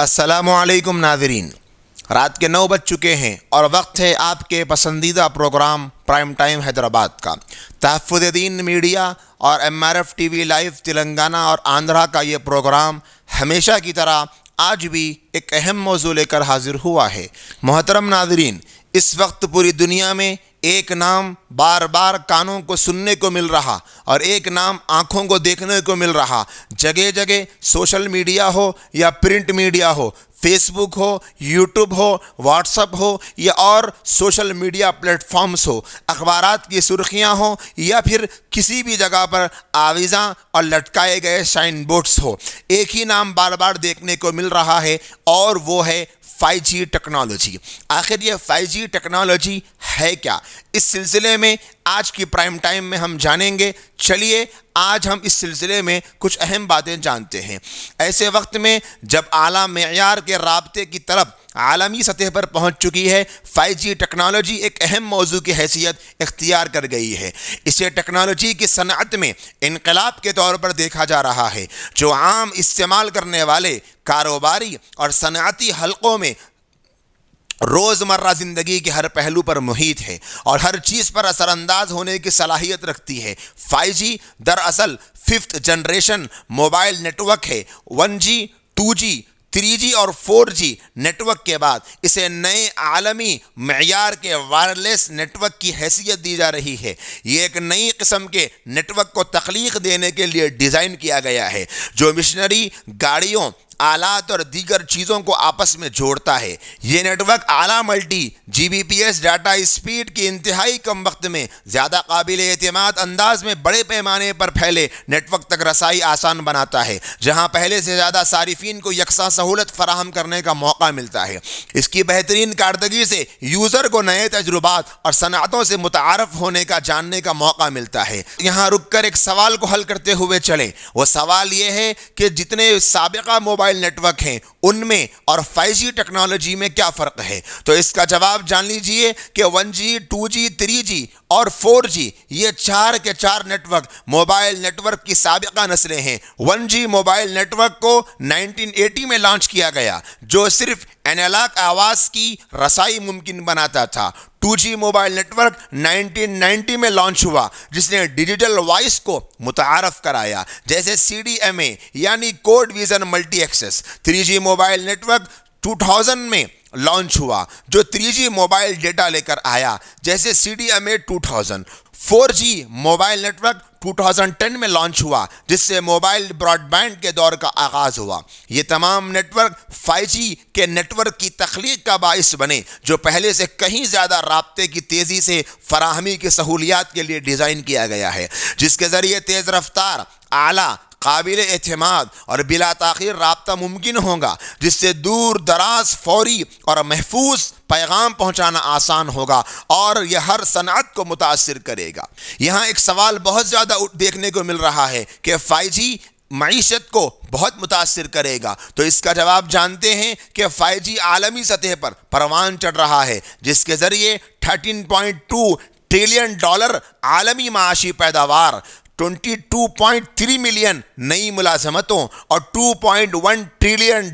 السلام علیکم ناظرین، رات کے 9 بج چکے ہیں اور وقت ہے آپ کے پسندیدہ پروگرام پرائم ٹائم حیدرآباد کا۔ تحفظ دین میڈیا اور MRF T V live Telangana اور آندھرا کا یہ پروگرام ہمیشہ کی طرح آج بھی ایک اہم موضوع لے کر حاضر ہوا ہے۔ محترم ناظرین، اس وقت پوری دنیا میں ایک نام بار بار کانوں کو سننے کو مل رہا اور ایک نام آنکھوں کو دیکھنے کو مل رہا۔ جگہ جگہ سوشل میڈیا ہو یا پرنٹ میڈیا ہو، فیس بک ہو، یوٹیوب ہو، واٹس اپ ہو یا اور سوشل میڈیا پلیٹ فارمز ہو، اخبارات کی سرخیاں ہوں یا پھر کسی بھی جگہ پر آویزاں اور لٹکائے گئے سائن بورڈز ہو، ایک ہی نام بار بار دیکھنے کو مل رہا ہے اور وہ ہے 5G ٹیکنالوجی۔ آخر یہ 5G ٹیکنالوجی ہے کیا؟ اس سلسلے میں آج کی پرائم ٹائم میں ہم جانیں گے۔ چلیے آج ہم اس سلسلے میں کچھ اہم باتیں جانتے ہیں۔ ایسے وقت میں جب اعلیٰ معیار کے رابطے کی طرف عالمی سطح پر پہنچ چکی ہے، 5G ٹیکنالوجی ایک اہم موضوع کی حیثیت اختیار کر گئی ہے۔ اسے ٹیکنالوجی کی صنعت میں انقلاب کے طور پر دیکھا جا رہا ہے، جو عام استعمال کرنے والے کاروباری اور صنعتی حلقوں میں روزمرہ زندگی کے ہر پہلو پر محیط ہے اور ہر چیز پر اثر انداز ہونے کی صلاحیت رکھتی ہے۔ 5G دراصل 5th generation mobile net work ہے۔ 1G، 2G، 3G اور 4G نیٹ ورک کے بعد اسے نئے عالمی معیار کے وائرلیس نیٹ ورک کی حیثیت دی جا رہی ہے۔ یہ ایک نئی قسم کے نیٹ ورک کو تخلیق دینے کے لیے ڈیزائن کیا گیا ہے، جو مشنری گاڑیوں، آلات اور دیگر چیزوں کو آپس میں جوڑتا ہے۔ یہ نیٹ ورک اعلیٰ ملٹی Gbps ڈاٹا اسپیڈ کی انتہائی کم وقت میں زیادہ قابل اعتماد انداز میں بڑے پیمانے پر پھیلے نیٹ ورک تک رسائی آسان بناتا ہے، جہاں پہلے سے زیادہ صارفین کو یکساں سہولت فراہم کرنے کا موقع ملتا ہے۔ اس کی بہترین کارکردگی سے یوزر کو نئے تجربات اور صنعتوں سے متعارف ہونے کا جاننے کا موقع ملتا ہے۔ یہاں رک کر ایک سوال کو حل کرتے ہوئے چلیں۔ وہ سوال یہ ہے کہ جتنے سابقہ موبائل نیٹ ورک ہیں ان میں اور 5G ٹیکنالوجی میں کیا فرق ہے؟ تو اس کا جواب جان لیجئے کہ 1G، 2G، 3G اور 4G یہ 4 کے 4 network mobile network کی سابقہ نسلیں ہیں۔ 1G موبائل نیٹ ورک کو 1980 میں لانچ کیا گیا، جو صرف اینالاگ آواز کی رسائی ممکن بناتا تھا۔ 2G موبائل نیٹ ورک 1990 میں لانچ ہوا، جس نے ڈیجیٹل وائس کو متعارف کرایا، جیسے CDMA یعنی code division multi access. 3G mobile network 2000 میں لانچ ہوا، جو 3G موبائل ڈیٹا لے کر آیا، جیسے CDMA 2000۔ 4G mobile net work 2010 میں لانچ ہوا، جس سے موبائل براڈ بینڈ کے دور کا آغاز ہوا۔ یہ تمام نیٹ ورک 5G کے نیٹ ورک کی تخلیق کا باعث بنے، جو پہلے سے کہیں زیادہ رابطے کی تیزی سے فراہمی کی سہولیات کے لیے ڈیزائن کیا گیا ہے، جس کے ذریعے تیز رفتار، اعلیٰ، قابل اعتماد اور بلا تاخیر رابطہ ممکن ہوگا، جس سے دور دراز، فوری اور محفوظ پیغام پہنچانا آسان ہوگا اور یہ ہر صنعت کو متاثر کرے گا۔ یہاں ایک سوال بہت زیادہ دیکھنے کو مل رہا ہے کہ 5G معیشت کو بہت متاثر کرے گا، تو اس کا جواب جانتے ہیں کہ 5G عالمی سطح پر پروان چڑھ رہا ہے، جس کے ذریعے $13.2 ٹریلین عالمی معاشی پیداوار، 22.3 ملین نئی ملازمتوں اور $2.1 ٹریلین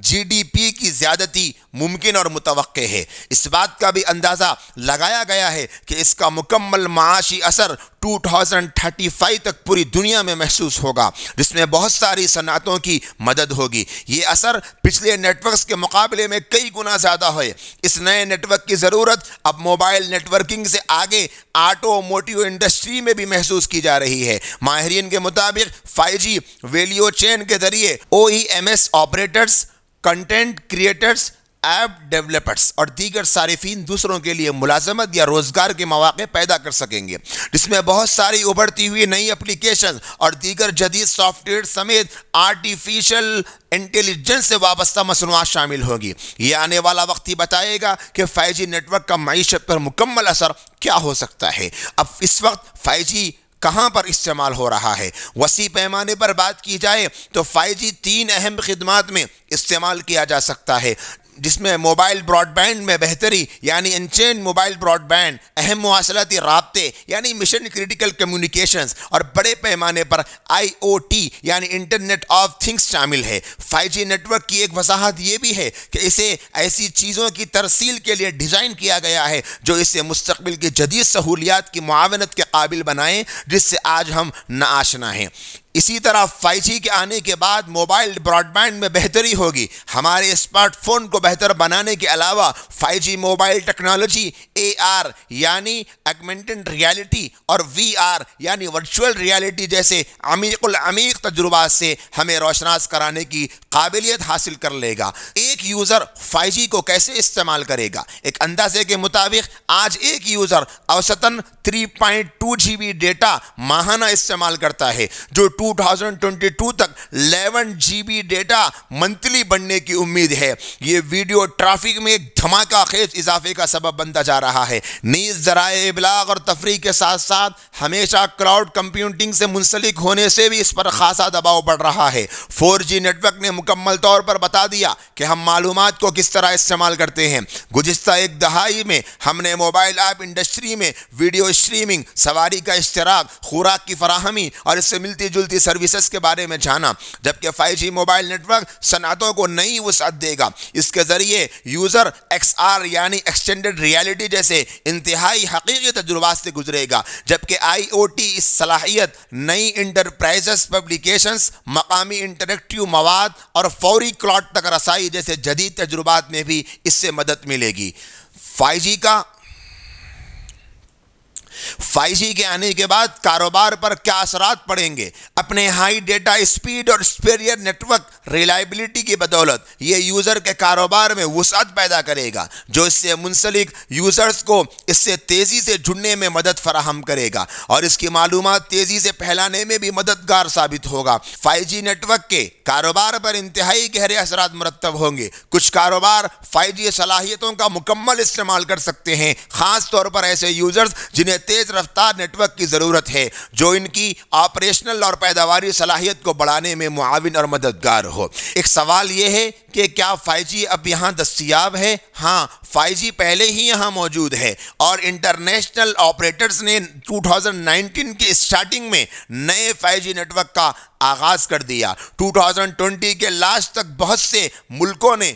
GDP کی زیادتی ممکن اور متوقع ہے۔ اس بات کا بھی اندازہ لگایا گیا ہے کہ اس کا مکمل معاشی اثر 2035 تک پوری دنیا میں محسوس ہوگا، جس میں بہت ساری صنعتوں کی مدد ہوگی۔ یہ اثر پچھلے نیٹ ورکس کے مقابلے میں کئی گنا زیادہ ہے۔ اس نئے نیٹ ورک کی ضرورت اب موبائل نیٹ ورکنگ سے آگے آٹو موٹیو انڈسٹری میں بھی محسوس کی جا رہی ہے۔ ماہرین کے مطابق 5G ویلیو چین کے ذریعے OEMs operators, content creators, app developers اور دیگر صارفین دوسروں کے لیے ملازمت یا روزگار کے مواقع پیدا کر سکیں گے، جس میں بہت ساری ابھرتی ہوئی نئی اپلیکیشن اور دیگر جدید سافٹ ویئر سمیت آرٹیفیشل انٹیلیجنس سے وابستہ مصنوعات شامل ہوگی۔ یہ آنے والا وقت ہی بتائے گا کہ 5G نیٹ ورک کا معیشت پر مکمل اثر کیا ہو سکتا ہے۔ اب اس وقت 5G کہاں پر استعمال ہو رہا ہے؟ وسیع پیمانے پر بات کی جائے تو 5G 3 اہم خدمات میں استعمال کیا جا سکتا ہے، جس میں موبائل براڈ بینڈ میں بہتری یعنی انچین موبائل براڈ بینڈ، اہم مواصلاتی رابطے یعنی مشن کریٹیکل کمیونیکیشنز، اور بڑے پیمانے پر IoT یعنی انٹرنیٹ آف تھنگس شامل ہے۔ 5G نیٹ ورک کی ایک وضاحت یہ بھی ہے کہ اسے ایسی چیزوں کی ترسیل کے لیے ڈیزائن کیا گیا ہے جو اسے مستقبل کی جدید سہولیات کی معاونت کے قابل بنائیں جس سے آج ہم ناآشنا ہیں۔ اسی طرح 5G کے آنے کے بعد موبائل براڈ بینڈ میں بہتری ہوگی۔ ہمارے اسمارٹ فون کو بہتر بنانے کے علاوہ 5G موبائل ٹیکنالوجی AR یعنی ایگمنٹڈ ریالٹی اور VR یعنی ورچوئل ریالٹی جیسے عمیق العمیق تجربات سے ہمیں روشناس کرانے کی قابلیت حاصل کر لے گا۔ ایک یوزر 5G کو کیسے استعمال کرے گا؟ ایک اندازے کے مطابق آج ایک یوزر اوسطاً 3.2 GB ڈیٹا ماہانہ استعمال کرتا ہے، جو 2022 تک 11 GB ڈیٹا منتھلی بننے کی امید ہے۔ یہ ویڈیو ٹریفک میں ایک دھماکہ خیز اضافے کا سبب بنتا جا رہا ہے۔ نیز ذرائع ابلاغ اور تفریح کے ساتھ ساتھ ہمیشہ کلاؤڈ کمپیوٹنگ سے منسلک ہونے سے بھی اس پر خاصا دباؤ بڑھ رہا ہے۔ 4G نیٹ ورک نے مکمل طور پر بتا دیا کہ ہم معلومات کو کس طرح استعمال کرتے ہیں۔ گزشتہ ایک دہائی میں ہم نے موبائل ایپ انڈسٹری میں ویڈیو اسٹریمنگ، سواری کا اشتراک، خوراک کی فراہمی اور اس سے ملتی جلتی سروسز کے بارے میں جانا، جبکہ 5G موبائل نیٹ ورک صنعتوں کو نئی وسعت دے گا۔ اس کے ذریعے یوزر XR یعنی ایکسٹینڈڈ ریالٹی جیسے انتہائی حقیقی تجربات سے گزرے گا، جبکہ IoT اس صلاحیت نئی انٹرپرائزز پبلیکیشنز، مقامی انٹریکٹیو مواد اور فوری کلاؤڈ تک رسائی جیسے جدید تجربات میں بھی اس سے مدد ملے گی۔ 5G کے آنے کے بعد کاروبار پر کیا اثرات پڑیں گے؟ اپنے ہائی ڈیٹا اسپیڈ اور سپیریئر نیٹ ورک ریلائبلٹی کی بدولت یہ یوزر کے کاروبار میں وسعت پیدا کرے گا، جو اس سے منسلک یوزرز کو اس سے تیزی سے جڑنے میں مدد فراہم کرے گا اور اس کی معلومات تیزی سے پھیلانے میں بھی مددگار ثابت ہوگا۔ 5G نیٹ ورک کے کاروبار پر انتہائی گہرے اثرات مرتب ہوں گے۔ کچھ کاروبار 5G صلاحیتوں کا مکمل استعمال کر سکتے ہیں، خاص طور پر ایسے یوزرز جنہیں تیز رفتار نیٹ ورک کی ضرورت ہے جو ان کی آپریشنل اور پیداواری صلاحیت کو بڑھانے میں معاون اور مددگار ہو۔ ایک سوال یہ ہے کہ کیا 5G اب یہاں دستیاب ہے؟ ہاں، 5G پہلے ہی یہاں موجود ہے اور انٹرنیشنل آپریٹرز نے 2019 کی اسٹارٹنگ میں نئے 5G نیٹ ورک کا آغاز کر دیا۔ 2020 کے لاسٹ تک بہت سے ملکوں نے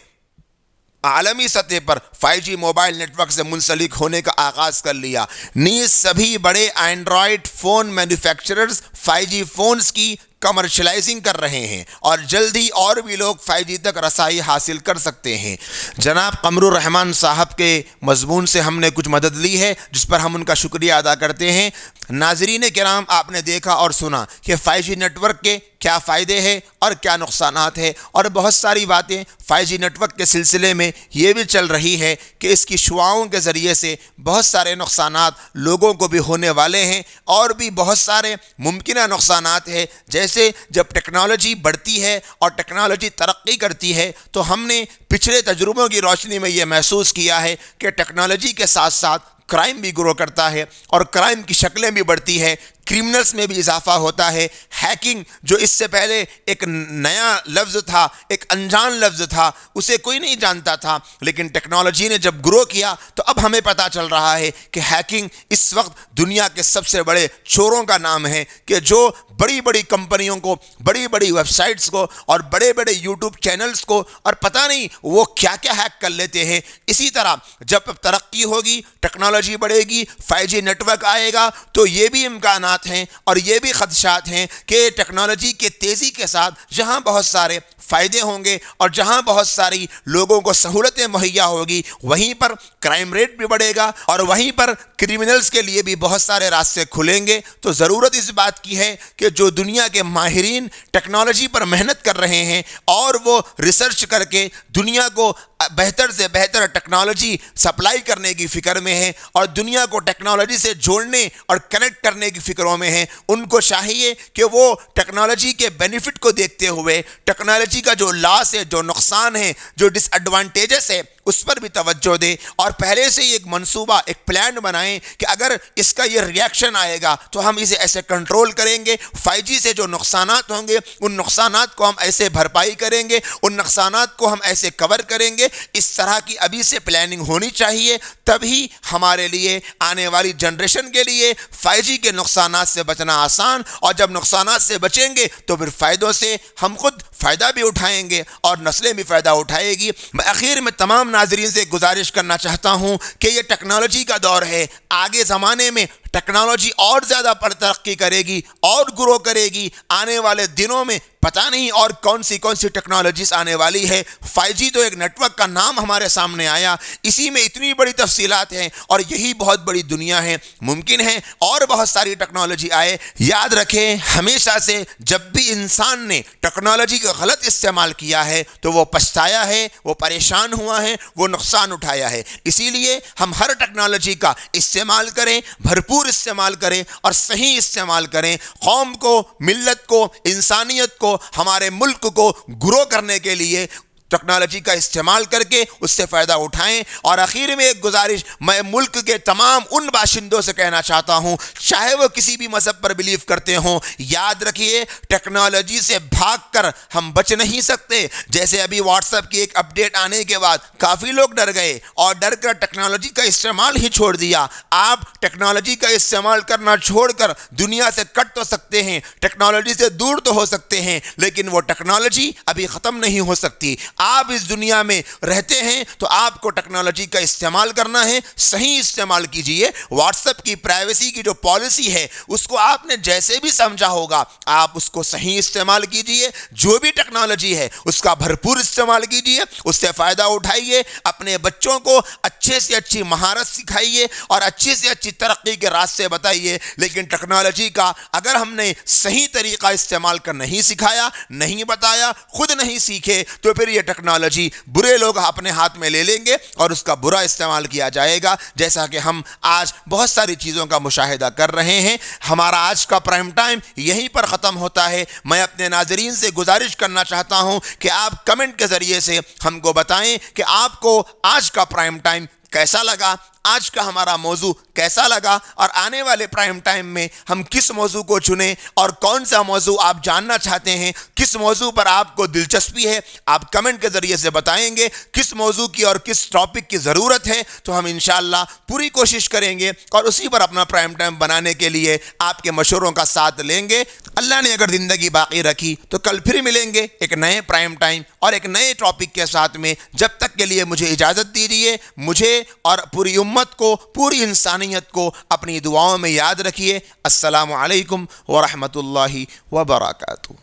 عالمی سطح پر 5G موبائل نیٹ ورک سے منسلک ہونے کا آغاز کر لیا۔ نیز سبھی بڑے Android phone manufacturers 5G phones کی کمرشلائزنگ کر رہے ہیں اور جلد ہی اور بھی لوگ 5G تک رسائی حاصل کر سکتے ہیں۔ جناب قمر الرحمان صاحب کے مضمون سے ہم نے کچھ مدد لی ہے جس پر ہم ان کا شکریہ ادا کرتے ہیں۔ ناظرین کرام، آپ نے دیکھا اور سنا کہ 5G نیٹ ورک کے کیا فائدے ہیں اور کیا نقصانات ہیں، اور بہت ساری باتیں 5G نیٹ ورک کے سلسلے میں یہ بھی چل رہی ہے کہ اس کی شعاؤں کے ذریعے سے بہت سارے نقصانات لوگوں کو بھی ہونے والے ہیں اور بھی بہت سارے ممکنہ نقصانات ہیں۔ جیسے جب ٹیکنالوجی بڑھتی ہے اور ٹیکنالوجی ترقی کرتی ہے تو ہم نے پچھلے تجربوں کی روشنی میں یہ محسوس کیا ہے کہ ٹیکنالوجی کے ساتھ ساتھ کرائم بھی گرو کرتا ہے اور کرائم کی شکلیں بھی بڑھتی ہے، کرمنلز میں بھی اضافہ ہوتا ہے۔ ہیکنگ جو اس سے پہلے ایک نیا لفظ تھا، ایک انجان لفظ تھا، اسے کوئی نہیں جانتا تھا، لیکن ٹیکنالوجی نے جب گرو کیا تو اب ہمیں پتہ چل رہا ہے کہ ہیکنگ اس وقت دنیا کے سب سے بڑے چوروں کا نام ہے، کہ جو بڑی بڑی کمپنیوں کو، بڑی بڑی ویب سائٹس کو اور بڑے بڑے یوٹیوب چینلز کو اور پتہ نہیں وہ کیا کیا ہیک کر لیتے ہیں۔ اسی طرح جب ترقی ہوگی، ٹیکنالوجی بڑھے گی، 5G نیٹ ورک آئے گا تو یہ بھی امکانات ہیں اور یہ بھی خدشات ہیں کہ ٹیکنالوجی کے تیزی کے ساتھ جہاں بہت سارے فائدے ہوں گے اور جہاں بہت ساری لوگوں کو سہولتیں مہیا ہوگی، وہیں پر کرائم ریٹ بھی بڑھے گا اور وہیں پر کرمنلز کے لیے بھی بہت سارے راستے کھلیں گے۔ تو ضرورت اس بات کی ہے کہ جو دنیا کے ماہرین ٹیکنالوجی پر محنت کر رہے ہیں اور وہ ریسرچ کر کے دنیا کو بہتر سے بہتر ٹیکنالوجی سپلائی کرنے کی فکر میں ہیں اور دنیا کو ٹیکنالوجی سے جوڑنے اور کنیکٹ کرنے کی فکروں میں ہیں، ان کو چاہیے کہ وہ ٹیکنالوجی کے بینیفٹ کو دیکھتے ہوئے ٹیکنالوجی کا جو لاس ہے، جو نقصان ہے، جو ڈس ایڈوانٹیجز ہے، اس پر بھی توجہ دیں اور پہلے سے ہی ایک منصوبہ، ایک پلان بنائیں کہ اگر اس کا یہ ریاکشن آئے گا تو ہم اسے ایسے کنٹرول کریں گے، 5G سے جو نقصانات ہوں گے ان نقصانات کو ہم ایسے بھرپائی کریں گے، ان نقصانات کو ہم ایسے کور کریں گے اس طرح کی ابھی سے پلاننگ ہونی چاہیے، تبھی ہمارے لیے آنے والی جنریشن کے لیے 5G کے نقصانات سے بچنا آسان، اور جب نقصانات سے بچیں گے تو پھر فائدوں سے ہم خود فائدہ بھی اٹھائیں گے اور نسلیں بھی فائدہ اٹھائے گی۔ میں آخر میں تمام ناظرین سے گزارش کرنا چاہتا ہوں کہ یہ ٹیکنالوجی کا دور ہے، آگے زمانے میں ٹیکنالوجی اور زیادہ پر ترقی کرے گی اور گرو کرے گی۔ آنے والے دنوں میں پتہ نہیں اور کون سی ٹیکنالوجیز آنے والی ہے۔ 5G تو ایک نیٹ ورک کا نام ہمارے سامنے آیا، اسی میں اتنی بڑی تفصیلات ہیں اور یہی بہت بڑی دنیا ہے۔ ممکن ہے اور بہت ساری ٹیکنالوجی آئے۔ یاد رکھیں ہمیشہ سے جب بھی انسان نے ٹیکنالوجی کا غلط استعمال کیا ہے تو وہ پچھتایا ہے، وہ پریشان ہوا ہے، وہ نقصان اٹھایا ہے۔ اسی لیے ہم ہر ٹیکنالوجی کا استعمال کریں، بھرپور استعمال کریں اور صحیح استعمال کریں۔ قوم کو، ملت کو، انسانیت کو، ہمارے ملک کو گرو کرنے کے لیے ٹیکنالوجی کا استعمال کر کے اس سے فائدہ اٹھائیں۔ اور آخر میں ایک گزارش میں ملک کے تمام ان باشندوں سے کہنا چاہتا ہوں، چاہے وہ کسی بھی مذہب پر بلیو کرتے ہوں، یاد رکھیے ٹیکنالوجی سے بھاگ کر ہم بچ نہیں سکتے۔ جیسے ابھی واٹس ایپ کی ایک اپڈیٹ آنے کے بعد کافی لوگ ڈر گئے اور ڈر کر ٹیکنالوجی کا استعمال ہی چھوڑ دیا۔ آپ ٹیکنالوجی کا استعمال کرنا چھوڑ کر دنیا سے کٹ تو سکتے ہیں، ٹیکنالوجی سے دور تو ہو سکتے ہیں، لیکن وہ ٹیکنالوجی ابھی ختم نہیں ہو سکتی۔ آپ اس دنیا میں رہتے ہیں تو آپ کو ٹیکنالوجی کا استعمال کرنا ہے، صحیح استعمال کیجئے۔ واٹس ایپ کی پرائیویسی کی جو پالیسی ہے اس کو آپ نے جیسے بھی سمجھا ہوگا آپ اس کو صحیح استعمال کیجئے۔ جو بھی ٹیکنالوجی ہے اس کا بھرپور استعمال کیجئے، اس سے فائدہ اٹھائیے، اپنے بچوں کو اچھے سے اچھی مہارت سکھائیے اور اچھی سے اچھی ترقی کے راستے بتائیے۔ لیکن ٹیکنالوجی کا اگر ہم نے صحیح طریقہ استعمال کر نہیں سکھایا، نہیں بتایا، خود نہیں سیکھے تو پھر یہ ٹیکنالوجی برے لوگ اپنے ہاتھ میں لے لیں گے اور اس کا برا استعمال کیا جائے گا، جیسا کہ ہم آج بہت ساری چیزوں کا مشاہدہ کر رہے ہیں۔ ہمارا آج کا پرائم ٹائم یہیں پر ختم ہوتا ہے۔ میں اپنے ناظرین سے گزارش کرنا چاہتا ہوں کہ آپ کمنٹ کے ذریعے سے ہم کو بتائیں کہ آپ کو آج کا پرائم ٹائم کیسا لگا، آج کا ہمارا موضوع کیسا لگا، اور آنے والے پرائم ٹائم میں ہم کس موضوع کو چنیں اور کون سا موضوع آپ جاننا چاہتے ہیں، کس موضوع پر آپ کو دلچسپی ہے، آپ کمنٹ کے ذریعے سے بتائیں گے کس موضوع کی اور کس ٹاپک کی ضرورت ہے، تو ہم انشاءاللہ پوری کوشش کریں گے اور اسی پر اپنا پرائم ٹائم بنانے کے لیے آپ کے مشوروں کا ساتھ لیں گے۔ اللہ نے اگر زندگی باقی رکھی تو کل پھر ملیں گے ایک نئے پرائم ٹائم اور ایک نئے ٹاپک کے ساتھ میں۔ جب تک کے لیے مجھے اجازت دیجیے، مجھے اور پوری امت کو، پوری انسانیت کو اپنی دعاؤں میں یاد رکھیے۔ السلام علیکم ورحمۃ اللہ وبرکاتہ۔